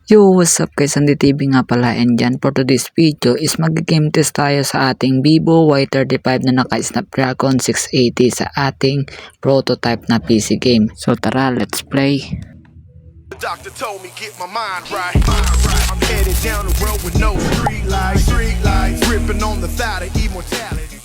Yo, what's up guys, Andy TV nga pala, and dyan for today's video is mag-game test tayo sa ating Vivo Y35 na naka-Snapdragon 680 sa ating prototype na PC game. So tara, let's play. The doctor told me get my mind right. I'm headed down the road with no street lights, ripping on the thought of immortality.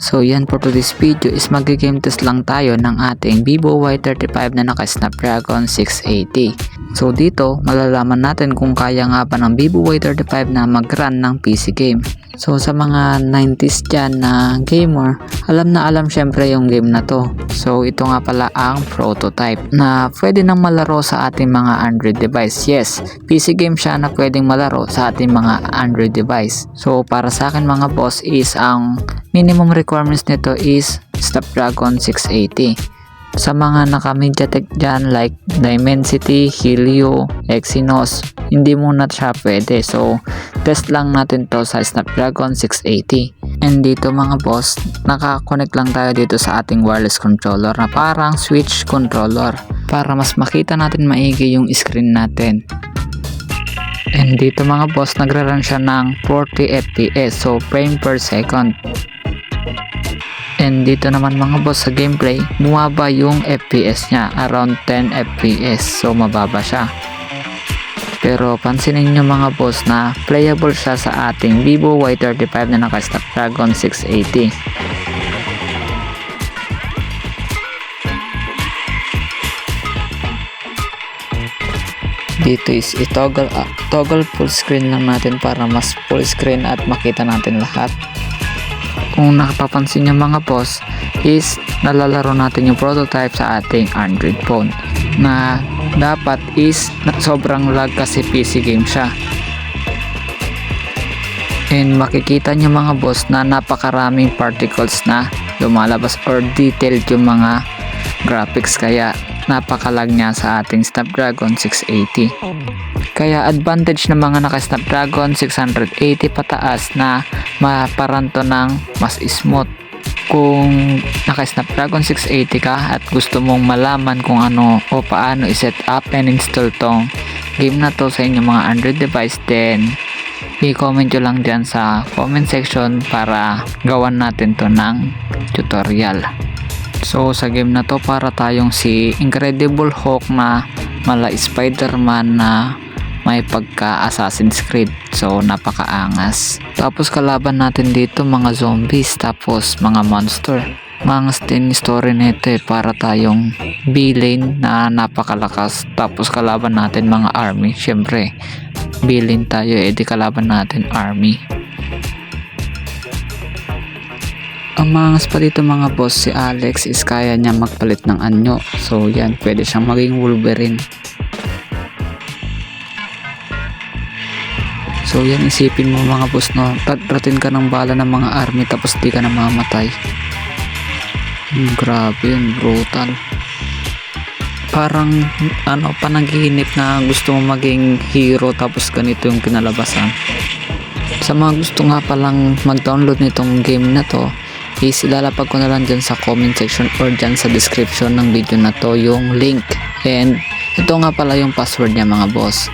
So yan, for today's video is mag-game test lang tayo ng ating Vivo Y35 na naka-Snapdragon 680. So dito, malalaman natin kung kaya nga ba ng Vivo Y35 na mag-run ng PC game. So sa mga 90s dyan na gamer, alam na alam syempre yung game na to. So ito nga pala ang prototype na pwede nang malaro sa ating mga Android device. Yes, PC game siya na pwedeng malaro sa ating mga Android device. So para sa akin mga boss is ang minimum requirements nito is Snapdragon 680. Sa mga naka-MediaTek dyan like Dimensity, Helio, Exynos, hindi muna siya pwede. So, test lang natin to sa Snapdragon 680. And dito mga boss, naka-connect lang tayo dito sa ating wireless controller na parang switch controller para mas makita natin maigi yung screen natin. And dito mga boss, nagra-run siya ng 40 FPS, so frame per second. And dito naman mga boss sa gameplay, bumaba yung FPS niya, around 10 FPS, so mababa siya. Pero pansinin nyo mga boss na playable siya sa ating Vivo Y35 na naka Snapdragon 680. Dito is toggle full screen lang natin para mas full screen at makita natin lahat. Kung nakapapansin nyo mga boss is nalalaro natin yung prototype sa ating Android phone na dapat is sobrang lag kasi PC game siya. And makikita nyo mga boss na napakaraming particles na lumalabas or detailed yung mga graphics, kaya napakalag niya sa ating Snapdragon 680. Kaya advantage ng mga naka Snapdragon 680 pataas na maparanto ng mas smooth. Kung naka Snapdragon 680 ka at gusto mong malaman kung ano o paano i-set up and install tong game na to sa inyong mga Android device, then i-comment nyo lang dyan sa comment section para gawan natin to ng tutorial. So sa game na to, para tayong si Incredible Hulk na mala Spider-Man na may pagka Assassin's Creed, so napakaangas. Tapos kalaban natin dito mga zombies, tapos mga monster. Mga story nito para tayong villain na napakalakas, tapos kalaban natin mga army. Syempre villain tayo, di kalaban natin army. Ang mangas pa dito mga boss, si Alex is kaya niya magpalit ng anyo. So yan, pwede siyang maging Wolverine. So yan, isipin mo mga boss, no, tatratin ka ng bala ng mga army tapos di ka na mamatay. Grabe yun, brutal. Parang panaginip na gusto mo maging hero tapos ganito yung kinalabasan. Sa mga gusto nga palang mag-download nitong game na to, is ilalapag ko na lang dyan sa comment section or dyan sa description ng video na to yung link. And ito nga pala yung password niya mga boss.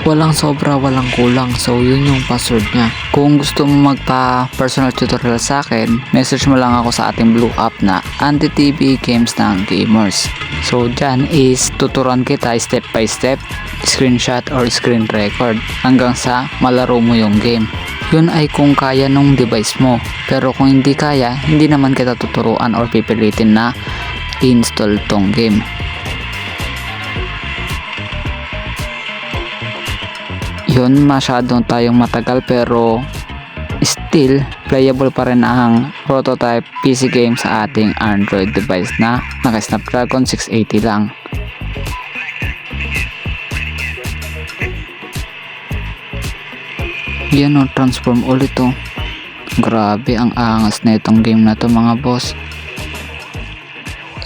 Walang sobra, walang kulang. So yun yung password niya. Kung gusto mo magpa personal tutorial sa akin, message mo lang ako sa ating blue app na Andy TV Games ng Gamers. So dyan is tuturuan kita step by step, screenshot or screen record hanggang sa malaro mo yung game. Yun ay kung kaya nung device mo. Pero kung hindi kaya, hindi naman kita tuturuan or pipilitin na install tong game. Yun, masyadong tayong matagal pero still playable pa rin ang prototype PC game sa ating Android device na naka Snapdragon 680 lang. Yan o, transform ulit o. Grabe, ang angas na itong game na to mga boss.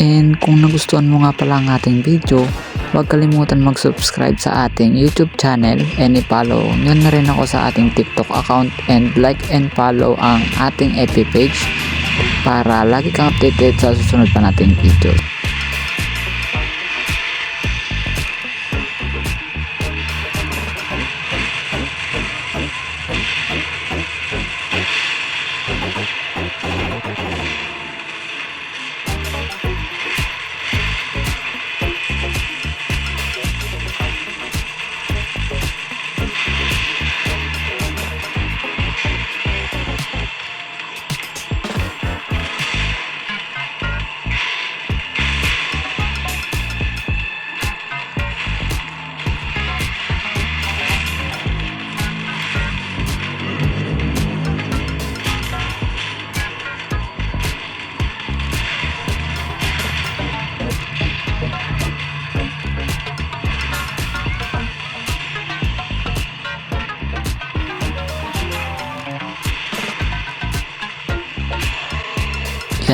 And kung nagustuhan mo nga pala ang ating video, huwag kalimutan mag-subscribe sa ating YouTube channel and i-follow nyo na rin ako sa ating TikTok account, and like and follow ang ating FB page para lagi kang updated sa susunod pa nating video.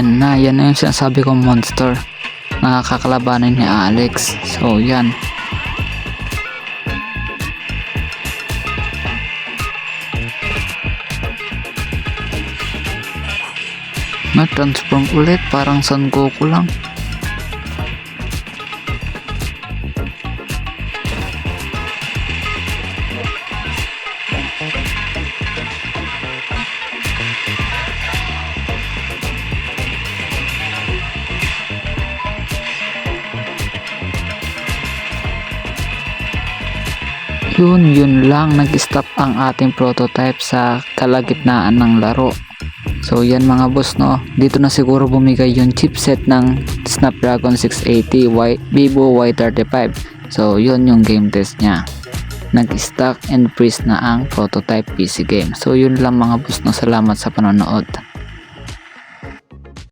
yan na yung sinasabi kong monster. Nakakakalabanin ni Alex. So yan. Na-transform ulit, parang Son Goku lang. Yun lang, nag-stop ang ating prototype sa kalagitnaan ng laro. So yan mga boss, no, dito na siguro bumigay yung chipset ng Snapdragon 680 Vivo Y35. So yun yung game test nya, nag-stuck and freeze na ang prototype PC game. So yun lang mga boss, no, salamat sa panonood.